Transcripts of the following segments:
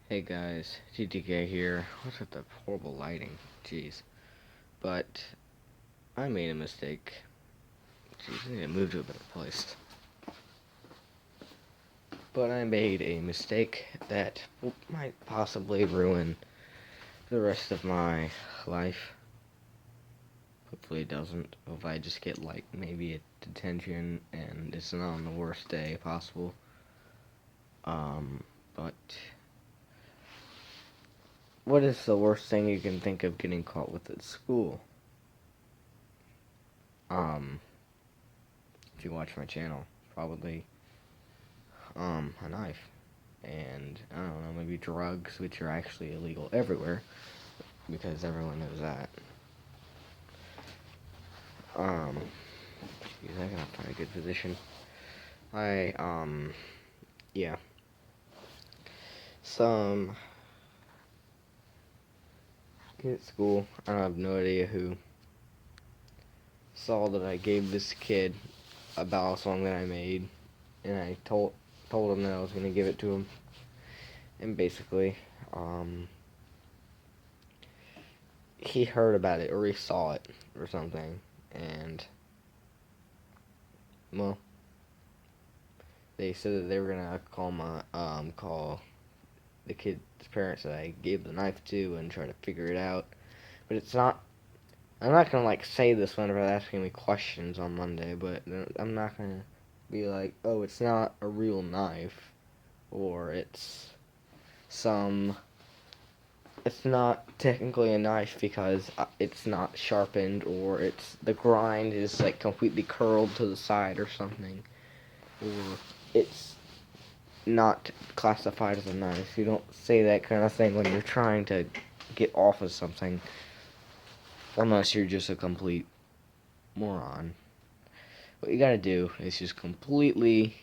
Hey guys, TTK here. What's with the horrible lighting? Jeez. But I made a mistake. Jeez, I need to move to a better place. But I made a mistake that might possibly ruin the rest of my life. Hopefully it doesn't. If I just get like maybe a detention and it's not on the worst day possible. But what is the worst thing you can think of getting caught with at school? Um, if you watch my channel, probably a knife, and I don't know, maybe drugs, which are actually illegal everywhere, because everyone knows that. Geez, I gotta find a good position. Yeah. Some kid at school, I have no idea who, saw that I gave this kid a ballad song that I made, and I told him that I was gonna give it to him, and basically, he heard about it or he saw it or something, and well, they said that they were gonna call the kid's parents that I gave the knife to and try to figure it out. But it's not. I'm not gonna like say this whenever they're asking me questions on Monday, but I'm not gonna be like, oh, it's not a real knife, or some. It's not technically a knife because it's not sharpened, or the grind is like completely curled to the side or something, or it's not classified as a knife. You don't say that kind of thing when you're trying to get off of something, unless you're just a complete moron. What you gotta do is just completely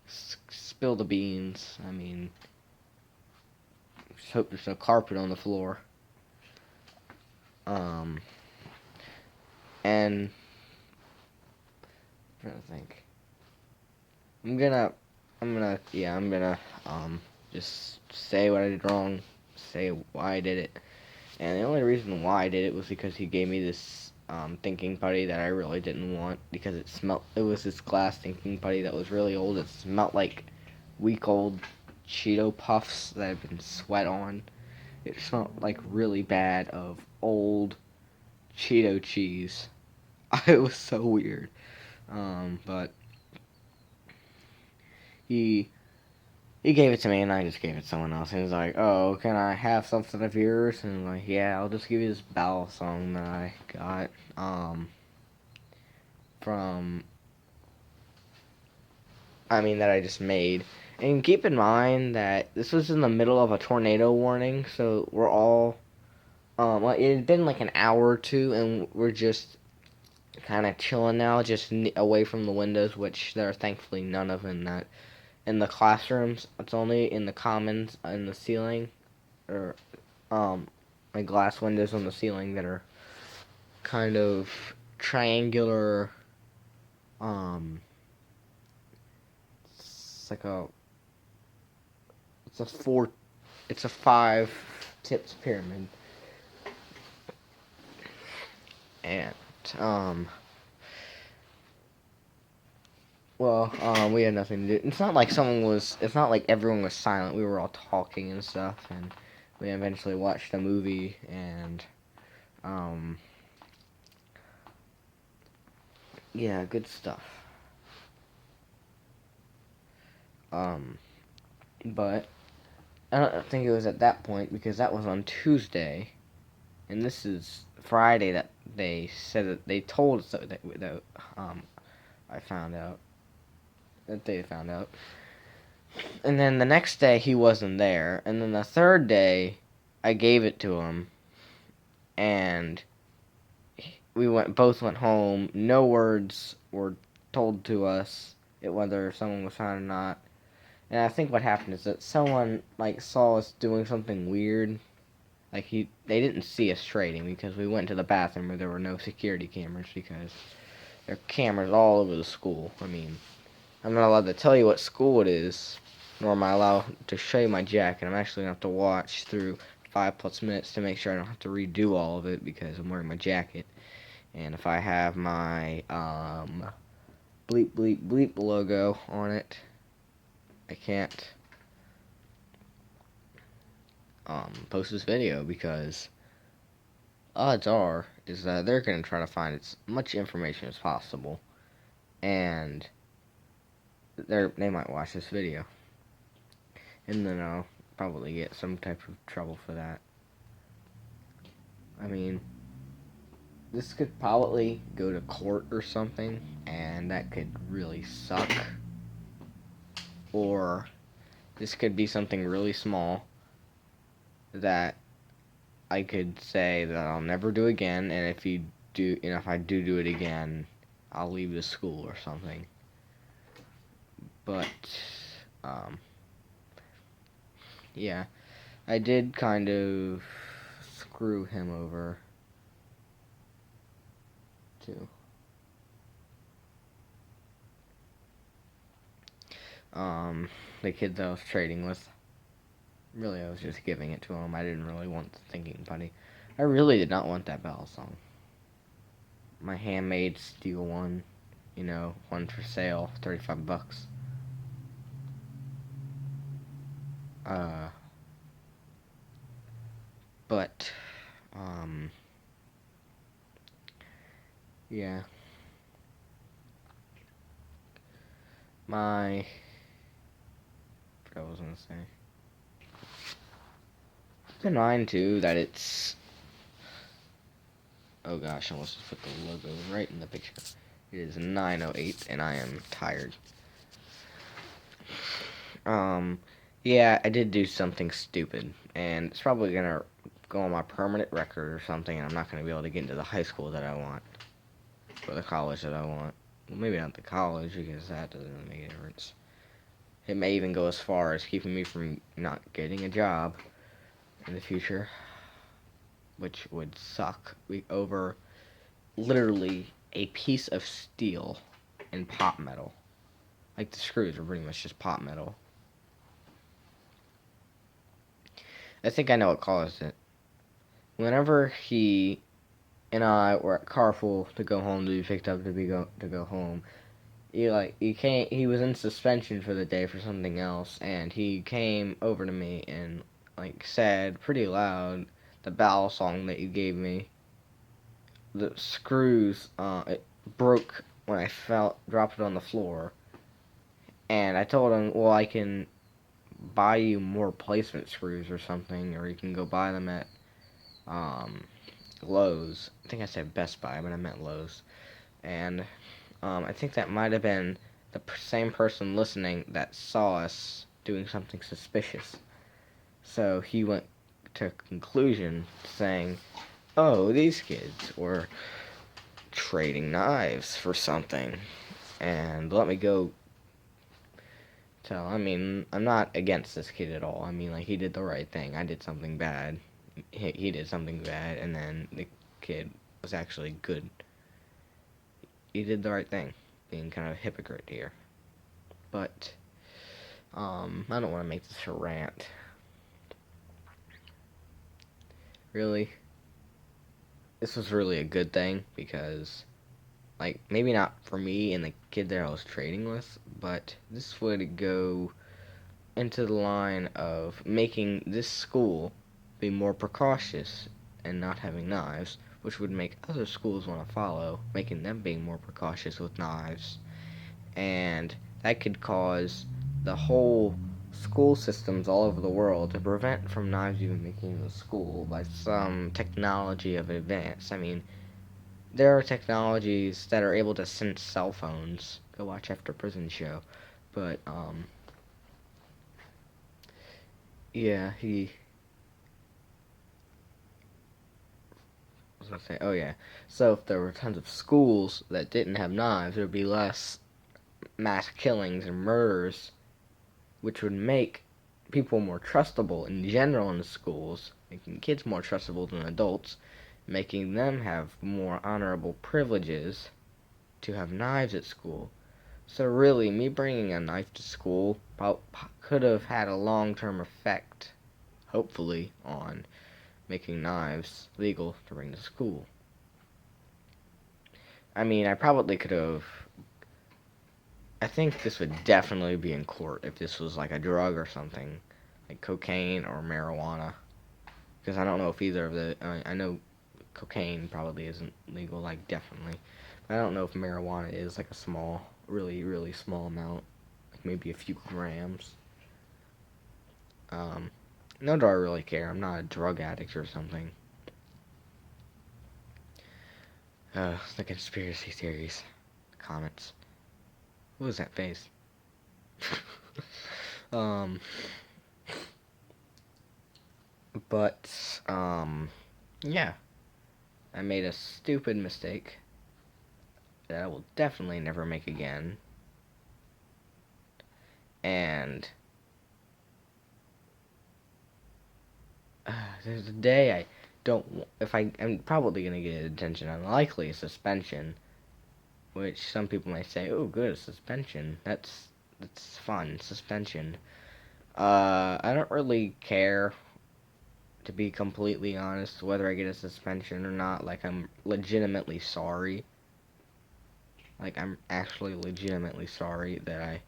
spill the beans. I mean, just hope there's no carpet on the floor. Um, and I'm trying to think. I'm gonna just say what I did wrong, say why I did it. And the only reason why I did it was because he gave me this thinking putty that I really didn't want, because it was this glass thinking putty that was really old. It smelled like week old Cheeto Puffs that had been sweat on. It smelled like really bad of old Cheeto cheese. It was so weird. But he he gave it to me, and I just gave it to someone else. And he was like, "Oh, can I have something of yours?" And I'm like, "Yeah, I'll just give you this ballad song that I got from, that I just made." And keep in mind that this was in the middle of a tornado warning, so we're all like, it had been like an hour or two, and we're just kind of chilling now, just away from the windows, which there are thankfully none of in the classrooms. It's only in the commons, in the ceiling, or like glass windows on the ceiling that are kind of triangular. Um, it's like a it's a four it's a five tips pyramid, and um we had nothing to do. It's not like it's not like everyone was silent. We were all talking and stuff, and we eventually watched a movie, and um yeah, good stuff. um but I don't think it was at that point, because that was on Tuesday, and this is Friday that they said that they told us that I found out that they found out. And then the next day he wasn't there, and then the third day I gave it to him, and we both went home. No words were told to us whether someone was found or not. And I think what happened is that someone like saw us doing something weird. Like they didn't see us trading, because we went to the bathroom where there were no security cameras, because there are cameras all over the school. I mean, I'm not allowed to tell you what school it is, nor am I allowed to show you my jacket. I'm actually going to have to watch through 5+ minutes to make sure I don't have to redo all of it because I'm wearing my jacket. And if I have my bleep bleep bleep logo on it, I can't post this video because odds are is that they're going to try to find as much information as possible, and they might watch this video, and then I'll probably get some type of trouble for that. I mean, this could probably go to court or something, and that could really suck. Or this could be something really small that I could say that I'll never do again, and if I do it again, I'll leave the school or something. But, yeah, I did kind of screw him over, too. The kid that I was trading with, really, I was just giving it to him. I didn't really want the thinking putty. I really did not want that Bell song. My handmade steel one, one for sale, $35. But, yeah. I forgot what I was gonna say. Keep in mind too that it's. Oh gosh, I almost put the logo right in the picture. It is 9:08, and I am tired. Yeah, I did do something stupid, and it's probably gonna go on my permanent record or something, and I'm not gonna be able to get into the high school that I want, or the college that I want. Well, maybe not the college, because that doesn't really make a difference. It may even go as far as keeping me from not getting a job in the future, which would suck. Over literally a piece of steel and pot metal. Like, the screws are pretty much just pot metal. I think I know what caused it. Whenever he and I were at Carpool to go home to be picked up to go home, he was in suspension for the day for something else, and he came over to me and said pretty loud, the Bowel song that you gave me. The screws it broke when I dropped it on the floor, and I told him, well, I can buy you more placement screws or something, or you can go buy them at Lowe's. I think I said Best Buy, but I meant Lowe's. And I think that might have been the same person listening that saw us doing something suspicious. So he went to a conclusion saying, oh, these kids were trading knives for something. And let me go tell. I mean, I'm not against this kid at all. I mean, he did the right thing. I did something bad. He did something bad, and then the kid was actually good. He did the right thing, being kind of a hypocrite here. But, I don't want to make this a rant. Really, this was really a good thing, because, maybe not for me and the kid that I was trading with, but this would go into the line of making this school be more precautious and not having knives, which would make other schools want to follow, making them being more precautious with knives. And that could cause the whole school systems all over the world to prevent from knives even making it in the school by some technology of advance. I mean, there are technologies that are able to sense cell phones. Go watch After Prison show. But, yeah, I was gonna say, oh yeah. So if there were tons of schools that didn't have knives, there would be less mass killings and murders, which would make people more trustable in general in the schools, making kids more trustable than adults, making them have more honorable privileges to have knives at school, So really, me bringing a knife to school could have had a long-term effect, hopefully, on making knives legal to bring to school. I mean, I probably could have. I think this would definitely be in court if this was like a drug or something, like cocaine or marijuana. Because I don't know if either of the. I know cocaine probably isn't legal, like definitely. But I don't know if marijuana is like a small, really, really small amount, like maybe a few grams. Um, Nor do I really care. I'm not a drug addict or something. The conspiracy theories. Comments. What was that face? um, but, yeah. I made a stupid mistake that I will definitely never make again. And, there's a day I don't, I'm probably gonna get a detention, unlikely a suspension, which some people might say, oh, good, a suspension. That's fun, suspension. I don't really care, to be completely honest, whether I get a suspension or not. Like, I'm legitimately sorry. Like, I'm actually legitimately sorry that I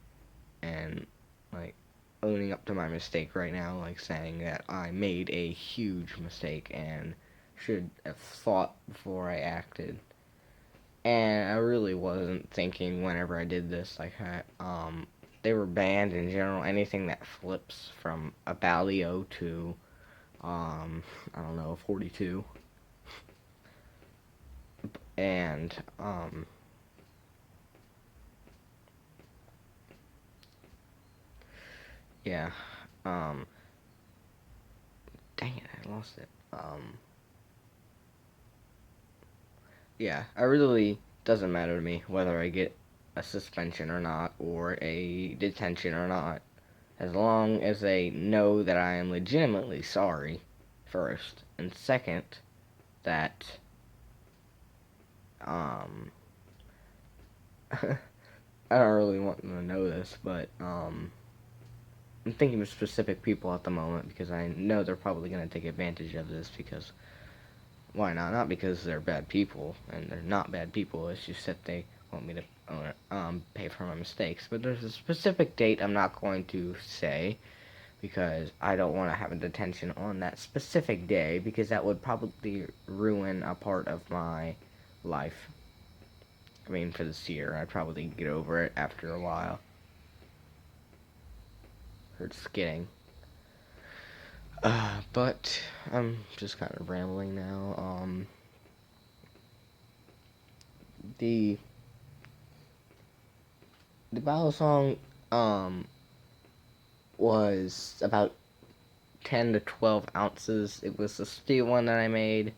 am, like, owning up to my mistake right now. Like, saying that I made a huge mistake and should have thought before I acted. And I really wasn't thinking whenever I did this. Like, they were banned in general. Anything that flips from a Balio to, I don't know, 42. And, yeah, um, dang it, I lost it. Yeah, I really doesn't matter to me whether I get a suspension or not, or a detention or not, as long as they know that I am legitimately sorry, first, and second, that, um, I don't really want them to know this, but, I'm thinking of specific people at the moment because I know they're probably going to take advantage of this because why not? Not because they're bad people, and they're not bad people. It's just that they want me to pay for my mistakes. But there's a specific date I'm not going to say because I don't want to have a detention on that specific day because that would probably ruin a part of my life. I mean, for this year, I'd probably get over it after a while. Or just kidding. But I'm just kind of rambling now. The the battle song was about 10 to 12 ounces. It was the steel one that I made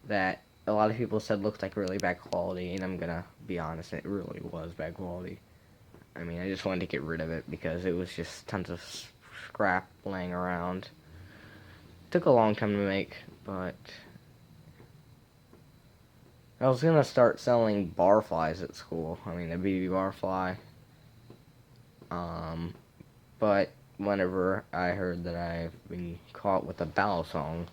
that a lot of people said looked like really bad quality, and I'm gonna be honest, it really was bad quality. I mean, I just wanted to get rid of it because it was just tons of scrap laying around. It took a long time to make, but I was gonna start selling barflies at school. I mean, a BB barfly. Um, but whenever I heard that I've been caught with a battle song,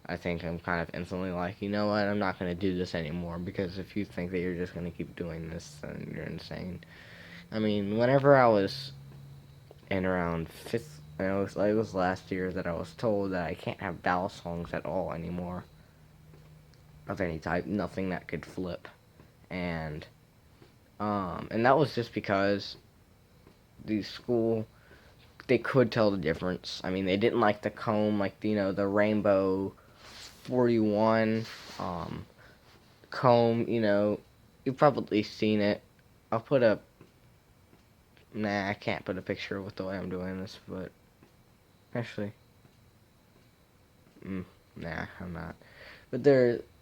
I think I'm kind of instantly like, you know what, I'm not going to do this anymore, because if you think that you're just going to keep doing this, then you're insane. I mean, whenever I was in around 5th, it was last year that I was told that I can't have battle songs at all anymore, of any type, nothing that could flip, and, and that was just because the school, they could tell the difference. I mean, they didn't like the comb, like, the rainbow 41 comb, you've probably seen it. I'll put a, nah, I can't put a picture with the way I'm doing this, but, actually, nah, I'm not. But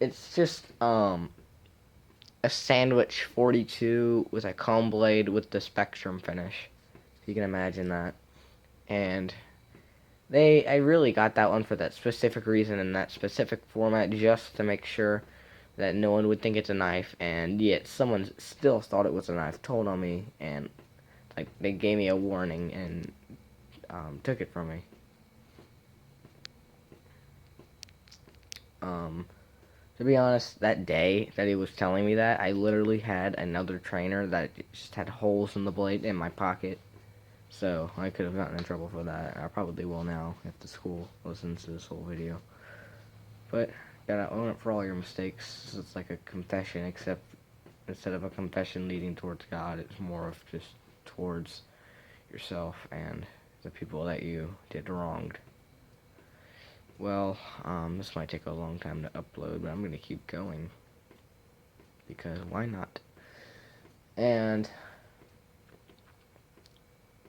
it's just, a sandwich 42 with a comb blade with the Spectrum finish. If you can imagine that. And I really got that one for that specific reason in that specific format, just to make sure that no one would think it's a knife, and yet someone still thought it was a knife, told on me, and like they gave me a warning and took it from me. To be honest, that day that he was telling me that, I literally had another trainer that just had holes in the blade in my pocket. So, I could have gotten in trouble for that. I probably will now if the school listens to this whole video. But, gotta own it for all your mistakes. It's like a confession, except instead of a confession leading towards God, it's more of just towards yourself and the people that you did wronged. Well, this might take a long time to upload, but I'm gonna keep going. Because why not? And,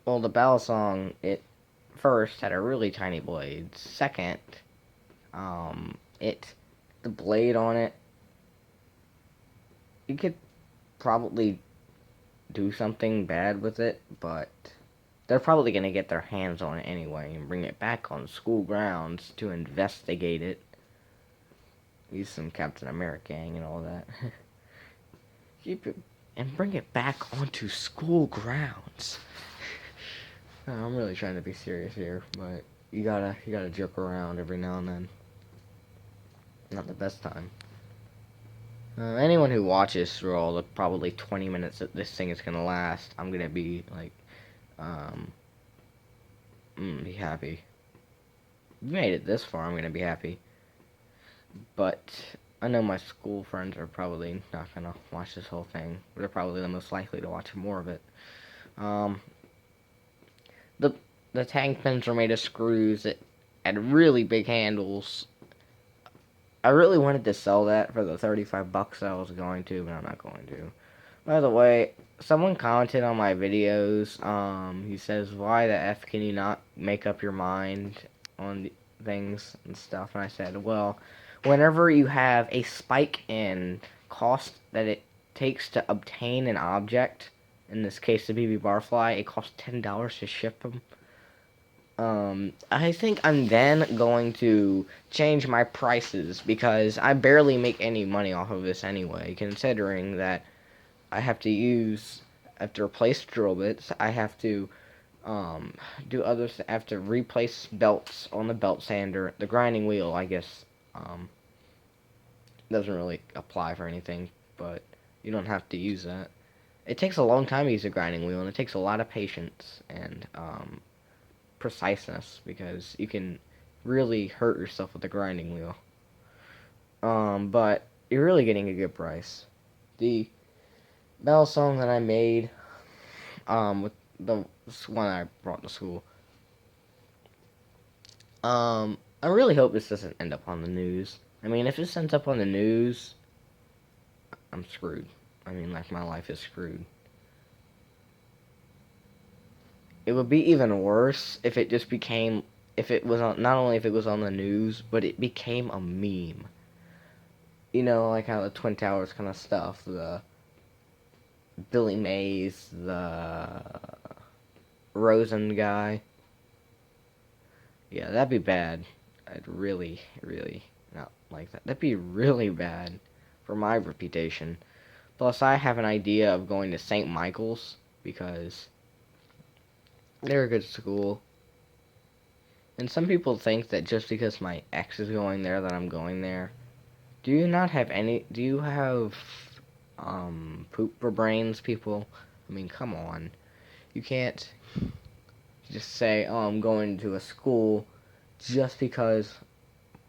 well, the Balisong, it first had a really tiny blade. Second, the blade on it, you could probably do something bad with it, but they're probably gonna get their hands on it anyway and bring it back on school grounds to investigate it. Use some Captain America gang and all that. Keep it and bring it back onto school grounds. I'm really trying to be serious here, but you gotta joke around every now and then. Not the best time. Anyone who watches through all the probably 20 minutes that this thing is gonna last, I'm gonna be like, be happy. If you made it this far, I'm gonna be happy. But I know my school friends are probably not gonna watch this whole thing. They're probably the most likely to watch more of it. The tank pins are made of screws that had really big handles. I really wanted to sell that for the 35 bucks I was going to, but I'm not going to. By the way, someone commented on my videos. He says, "Why the f can you not make up your mind on things and stuff?" And I said, "Well, whenever you have a spike in cost that it takes to obtain an object, in this case the BB Barfly, it costs $10 to ship them. I think I'm then going to change my prices because I barely make any money off of this anyway, considering that I have to replace drill bits, I have to, do other I have to replace belts on the belt sander, the grinding wheel, I guess, doesn't really apply for anything, but you don't have to use that. It takes a long time to use a grinding wheel, and it takes a lot of patience and, preciseness, because you can really hurt yourself with the grinding wheel. But you're really getting a good price. The Balisong that I made, with the one I brought to school, I really hope this doesn't end up on the news. I mean, if this ends up on the news, I'm screwed. I mean, like, my life is screwed. It would be even worse if it just became, if it was on, not only if it was on the news, but it became a meme. You know, like how the Twin Towers kind of stuff, the Billy Mays, the Rosen guy. Yeah, that'd be bad. I'd really, really not like that. That'd be really bad for my reputation. Plus, I have an idea of going to St. Michael's because they're a good school. And some people think that just because my ex is going there that I'm going there. Do you not have any, do you have, poop for brains, people? I mean, come on. You can't just say, oh, I'm going to a school just because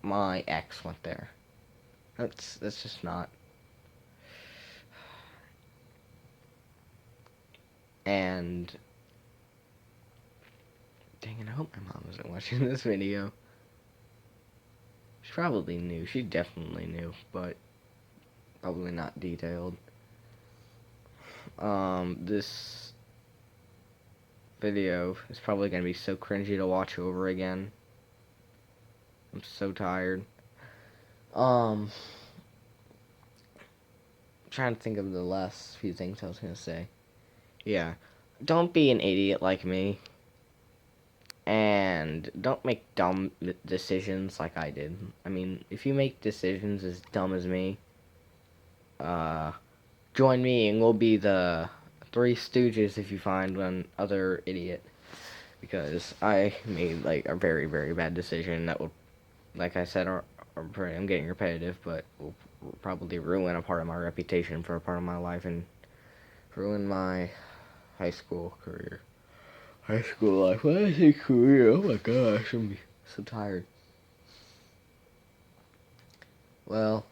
my ex went there. That's just not. And dang it, I hope my mom isn't watching this video. She probably knew. She definitely knew, but probably not detailed. This video is probably gonna be so cringy to watch over again. I'm so tired. I'm trying to think of the last few things I was gonna say. Yeah. Don't be an idiot like me. And don't make dumb decisions like I did. I mean, if you make decisions as dumb as me, join me and we'll be the Three Stooges if you find one other idiot. Because I made like a very, very bad decision that will, like I said, I'm getting repetitive, but will probably ruin a part of my reputation for a part of my life and ruin my high school career. High school life. When I say career, oh my gosh, I'm so tired. Well,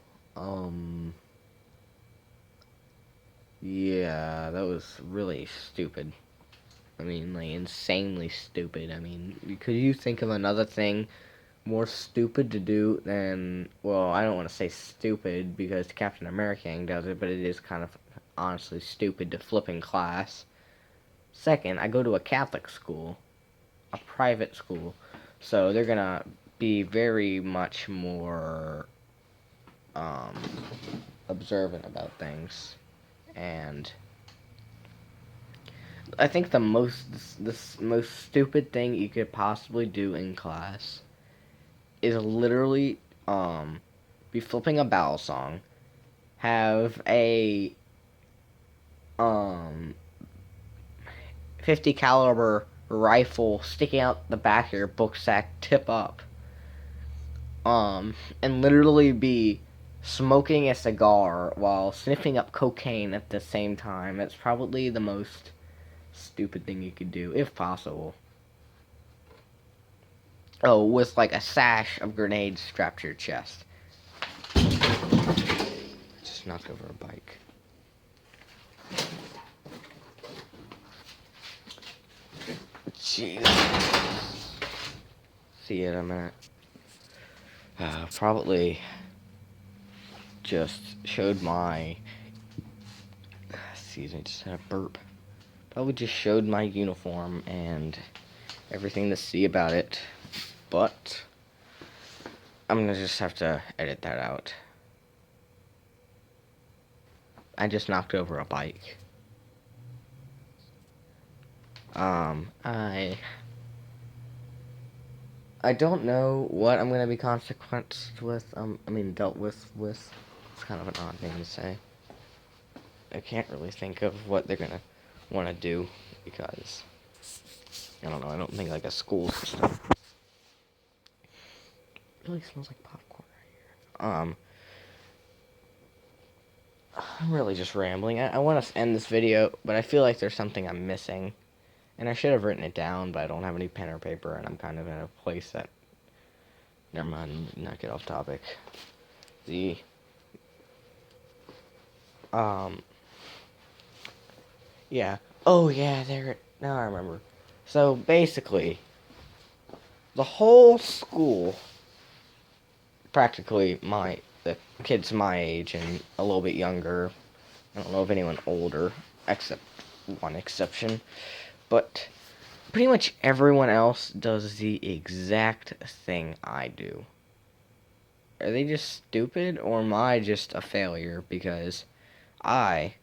yeah, that was really stupid. I mean, like, insanely stupid. I mean, could you think of another thing more stupid to do than, well, I don't want to say stupid because Captain America does it, but it is kind of honestly stupid to flip in class. Second, I go to a Catholic school, a private school, so they're gonna be very much more um, observant about things. And I think the most stupid thing you could possibly do in class is literally be flipping a battle song, have a um 50 caliber rifle sticking out the back of your book sack tip up, and literally be smoking a cigar while sniffing up cocaine at the same time. That's probably the most stupid thing you could do, if possible. Oh, with like a sash of grenades strapped to your chest. Just knocked over a bike. Jeez. See you in a minute. Probably just showed my. Excuse me, just had a burp. Probably just showed my uniform and everything to see about it. But I'm gonna just have to edit that out. I just knocked over a bike. I don't know what I'm gonna be consequenced with. Dealt with. It's kind of an odd thing to say. I can't really think of what they're gonna want to do because I don't know. I don't think like a school system. It really smells like popcorn right here. I'm really just rambling. I want to end this video, but I feel like there's something I'm missing. And I should have written it down, but I don't have any pen or paper, and I'm kind of in a place that... Never mind, not get off topic. The... Yeah. Oh, yeah, there... Now I remember. So, basically, the whole school, practically the kids my age and a little bit younger, I don't know of anyone older, except one exception, but pretty much everyone else does the exact thing I do. Are they just stupid, or am I just a failure? Because I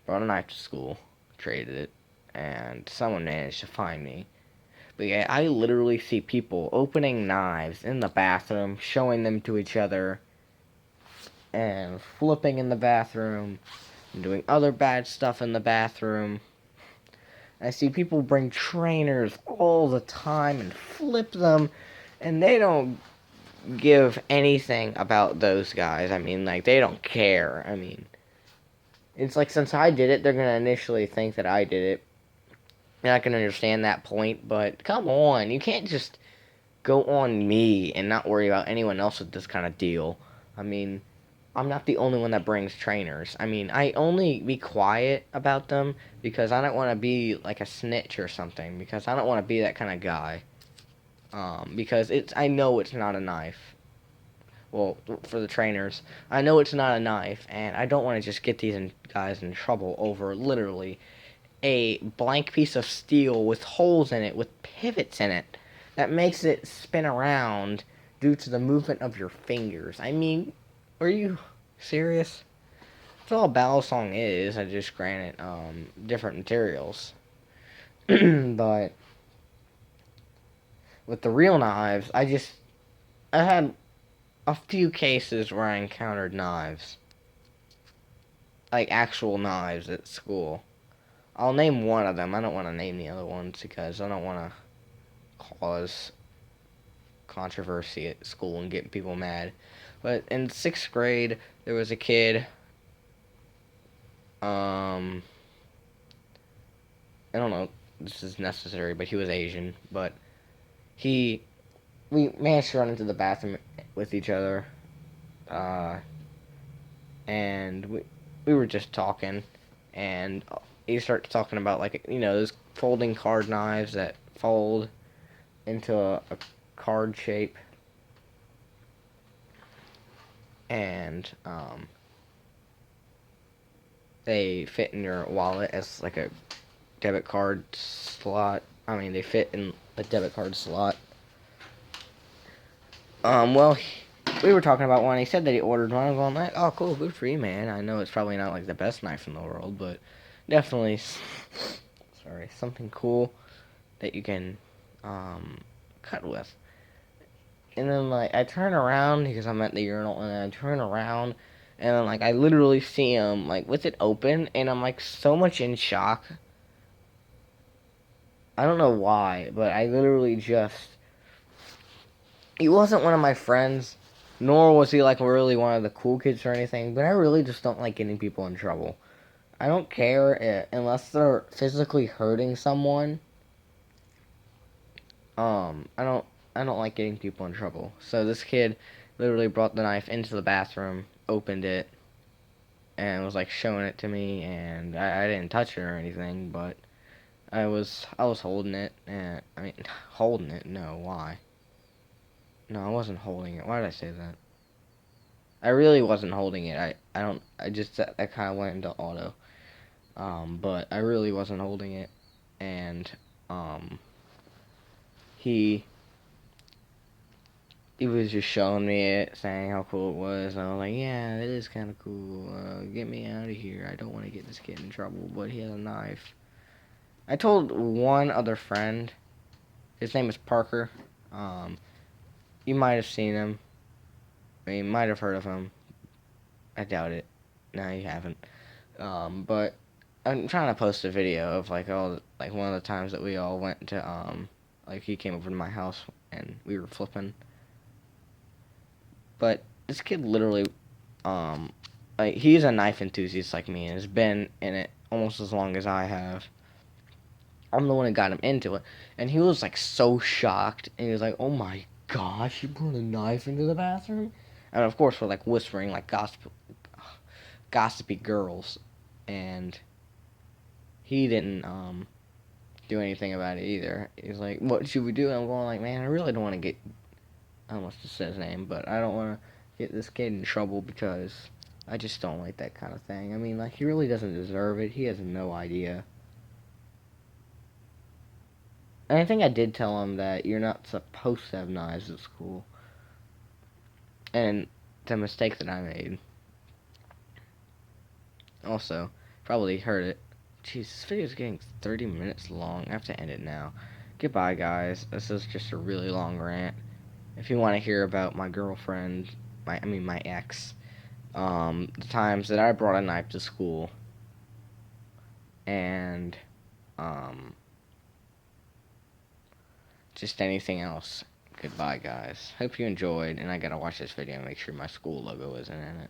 brought a knife to school, traded it, and someone managed to find me. But yeah, I literally see people opening knives in the bathroom, showing them to each other, and flipping in the bathroom, and doing other bad stuff in the bathroom. I see people bring trainers all the time and flip them, and they don't give anything about those guys. I mean, like, they don't care. I mean, it's like, since I did it, they're gonna initially think that I did it. And I can understand that point, but come on, you can't just go on me and not worry about anyone else with this kind of deal. I mean, I'm not the only one that brings trainers. I mean, I only be quiet about them because I don't want to be like a snitch or something, because I don't want to be that kind of guy. Because I know it's not a knife. Well, for the trainers, I know it's not a knife, and I don't want to just get these guys in trouble over literally a blank piece of steel with holes in it, with pivots in it, that makes it spin around due to the movement of your fingers. I mean, are you serious? That's all a battle song is. I just granted different materials. But with the real knives, I had a few cases where I encountered knives. like actual knives at school. I'll name one of them. I don't want to name the other ones because I don't want to cause controversy at school and get people mad. But in 6th grade, there was a kid. I don't know. This is necessary, but he was Asian. But we managed to run into the bathroom with each other, uh, and we were just talking, and he started talking about like those folding card knives that fold into a card shape, and they fit in your wallet as like a debit card slot. I mean, they fit in a debit card slot. Well, we were talking about one. He said that he ordered one. I'm going like, oh, cool, good for you, man. I know it's probably not like the best knife in the world, but definitely, sorry, something cool that you can cut with. And then like I turn around because I'm at the urinal, and I turn around, and then like I literally see him like with it open, and I'm like so much in shock. I don't know why, but I literally just. He wasn't one of my friends, nor was he like really one of the cool kids or anything, but I really just don't like getting people in trouble. I don't care unless they're physically hurting someone. I don't like getting people in trouble. So this kid literally brought the knife into the bathroom, opened it, and was like showing it to me, and I didn't touch it or anything, but I was holding it, and I mean holding it. No, why? No, I wasn't holding it. Why did I say that? I really wasn't holding it. I don't. I just I kind of went into auto. But I really wasn't holding it, and um, he he was just showing me it, saying how cool it was. And I was like, yeah, it is kind of cool. Get me out of here. I don't want to get this kid in trouble, but he has a knife. I told one other friend. His name is Parker. Um, you might have seen him. You might have heard of him. I doubt it. No, you haven't. But I'm trying to post a video of like all like one of the times that we all went to like he came over to my house and we were flipping. But this kid literally like he's a knife enthusiast like me and has been in it almost as long as I have. I'm the one that got him into it, and he was like so shocked, and he was like, "Oh my gosh, you brought a knife into the bathroom?" And of course we're like whispering like gossipy girls, and he didn't do anything about it either. He's like, "What should we do?" And I'm going like, "Man, I really don't want to get." I almost just said his name, but I don't want to get this kid in trouble because I just don't like that kind of thing. I mean, like he really doesn't deserve it. He has no idea. And I think I did tell him that you're not supposed to have knives at school, and the mistake that I made. Also, probably heard it. Jeez, this video is getting 30 minutes long. I have to end it now. Goodbye, guys. This is just a really long rant. If you want to hear about my girlfriend, my ex, the times that I brought a knife to school, and um, just anything else. Goodbye, guys. Hope you enjoyed, and I gotta watch this video and make sure my school logo isn't in it.